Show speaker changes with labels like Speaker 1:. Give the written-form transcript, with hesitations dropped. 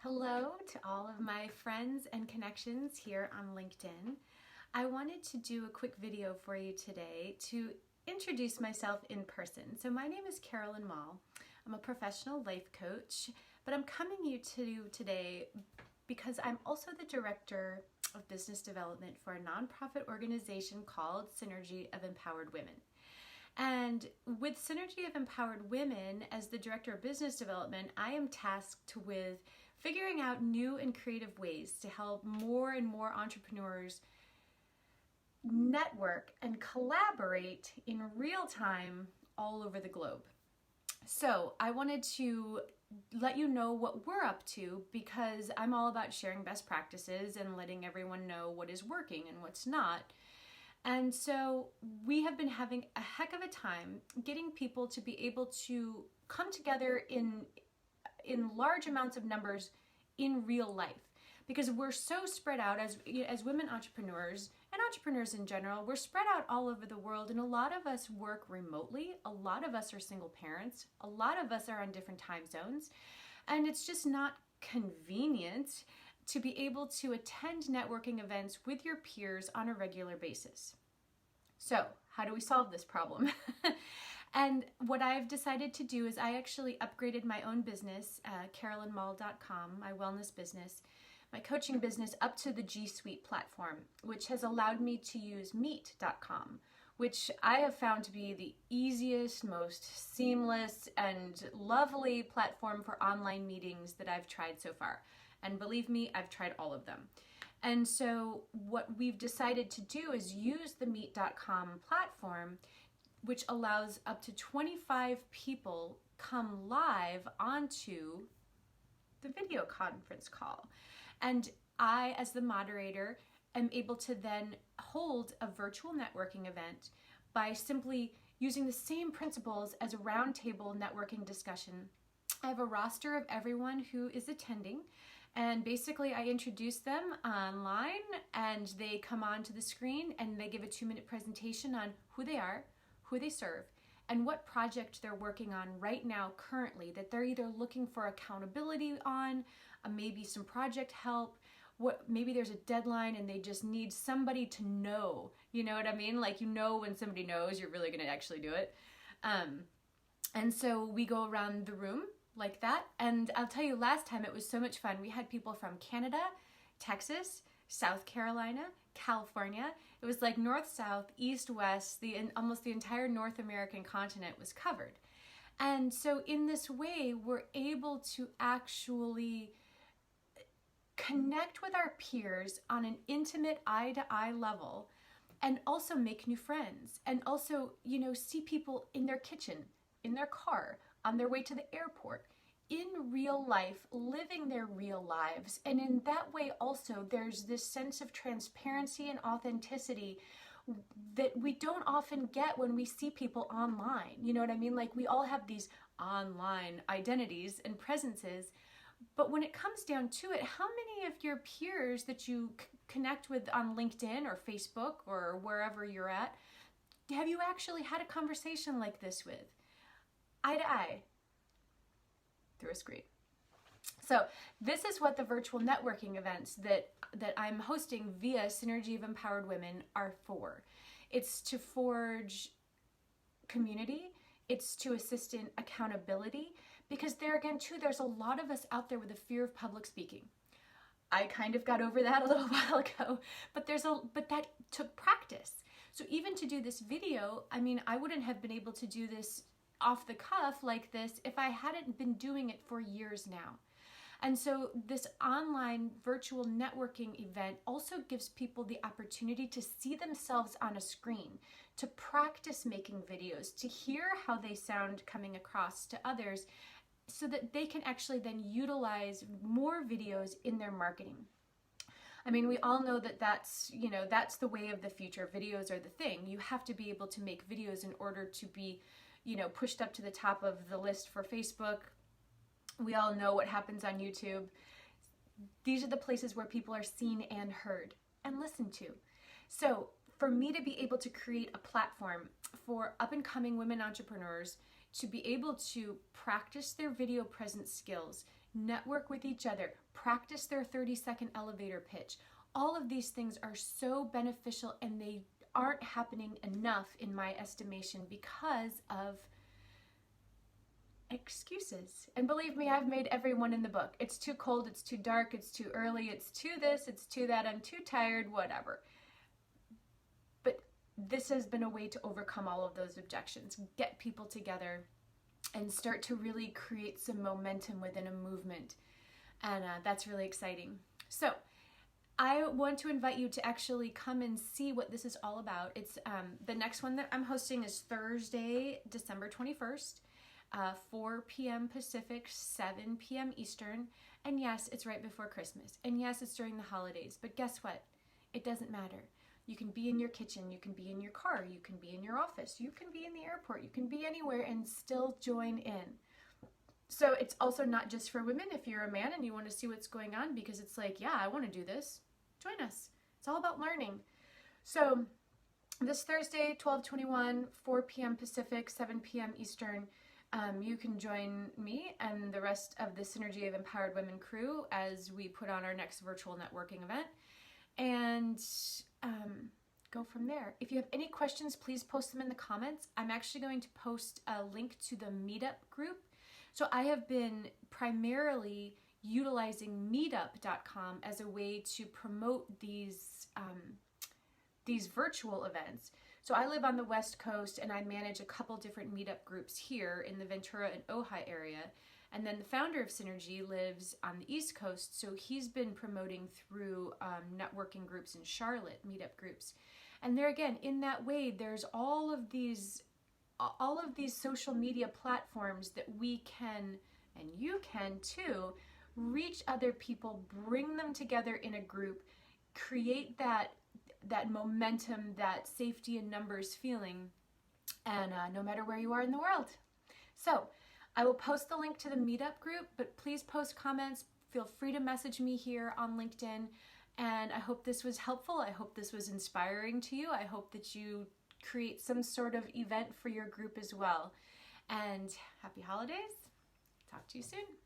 Speaker 1: Hello to all of my friends and connections here on LinkedIn. I wanted to do a quick video for you today to introduce myself in person. So my name is Carolyn Mall. I'm a professional life coach, but I'm coming to you today because I'm also the director of business development for a nonprofit organization called Synergy of Empowered Women. And with Synergy of Empowered Women, as the Director of Business Development, I am tasked with figuring out new and creative ways to help more and more entrepreneurs network and collaborate in real time all over the globe. So I wanted to let you know what we're up to because I'm all about sharing best practices and letting everyone know what is working and what's not. And so we have been having a heck of a time getting people to be able to come together in large amounts of numbers in real life, because we're so spread out as women entrepreneurs and entrepreneurs in general. We're spread out all over the world, and a lot of us work remotely. A lot of us are single parents. A lot of us are on different time zones, and it's just not convenient to be able to attend networking events with your peers on a regular basis. So how do we solve this problem? And what I've decided to do is I actually upgraded my own business, carolynmall.com, my wellness business, my coaching business, up to the G Suite platform, which has allowed me to use meet.com, which I have found to be the easiest, most seamless, and lovely platform for online meetings that I've tried so far. And believe me, I've tried all of them. And so what we've decided to do is use the meet.com platform, which allows up to 25 people come live onto the video conference call. And I, as the moderator, am able to then hold a virtual networking event by simply using the same principles as a roundtable networking discussion. I have a roster of everyone who is attending, and basically I introduce them online and they come onto the screen and they give a 2-minute presentation on who they are, who they serve, and what project they're working on right now currently that they're either looking for accountability on, maybe some project help, maybe there's a deadline and they just need somebody to know. You know what I mean? Like, you know, when somebody knows, you're really going to actually do it. And so we go around the room like that. And I'll tell you, last time it was so much fun. We had people from Canada, Texas, South Carolina, California. It was like north, south, east, west, almost the entire North American continent was covered. And so in this way, we're able to actually connect with our peers on an intimate eye-to-eye level, and also make new friends, and also, you know, see people in their kitchen, in their car, on their way to the airport, in real life, living their real lives. And in that way also, there's this sense of transparency and authenticity that we don't often get when we see people online. You know what I mean? Like, we all have these online identities and presences, but when it comes down to it, how many of your peers that you connect with on LinkedIn or Facebook or wherever you're at, have you actually had a conversation like this with? Eye to eye, through a screen. So this is what the virtual networking events that I'm hosting via Synergy of Empowered Women are for. It's to forge community. It's to assist in accountability, because there again too, there's a lot of us out there with a fear of public speaking. I kind of got over that a little while ago, but that took practice. So even to do this video, I mean, I wouldn't have been able to do this off the cuff like this if I hadn't been doing it for years now. And so this online virtual networking event also gives people the opportunity to see themselves on a screen, to practice making videos, to hear how they sound coming across to others, so that they can actually then utilize more videos in their marketing. I mean, we all know that that's the way of the future. Videos are the thing. You have to be able to make videos in order to be, pushed up to the top of the list for Facebook. We all know what happens on YouTube. These are the places where people are seen and heard and listened to. So for me to be able to create a platform for up-and-coming women entrepreneurs to be able to practice their video presence skills, network with each other, practice their 30-second elevator pitch. All of these things are so beneficial, and they aren't happening enough in my estimation because of excuses. And believe me, I've made every one in the book. It's too cold, it's too dark, it's too early, it's too this, it's too that, I'm too tired, whatever. But this has been a way to overcome all of those objections, get people together, and start to really create some momentum within a movement. And that's really exciting. So I want to invite you to actually come and see what this is all about. It's the next one that I'm hosting is Thursday, December 21st, 4 p.m. Pacific, 7 p.m. Eastern. And yes, it's right before Christmas. And yes, it's during the holidays. But guess what? It doesn't matter. You can be in your kitchen, you can be in your car, you can be in your office, you can be in the airport, you can be anywhere and still join in. So it's also not just for women. If you're a man and you want to see what's going on, because it's like, yeah, I want to do this, join us. It's all about learning. So this Thursday, 12/21, 4 p.m. Pacific, 7 p.m. Eastern, you can join me and the rest of the Synergy of Empowered Women crew as we put on our next virtual networking event. And go from there. If you have any questions, please post them in the comments. I'm actually going to post a link to the Meetup group. So I have been primarily utilizing meetup.com as a way to promote these virtual events. So I live on the West Coast and I manage a couple different meetup groups here in the Ventura and Ojai area. And then the founder of Synergy lives on the East Coast, so he's been promoting through networking groups in Charlotte, meetup groups. And there again, in that way, there's all of these social media platforms that we can, and you can too, reach other people, bring them together in a group, create that momentum, that safety in numbers feeling, and no matter where you are in the world. So I will post the link to the meetup group, but please post comments. Feel free to message me here on LinkedIn. And I hope this was helpful. I hope this was inspiring to you. I hope that you create some sort of event for your group as well. And happy holidays. Talk to you soon.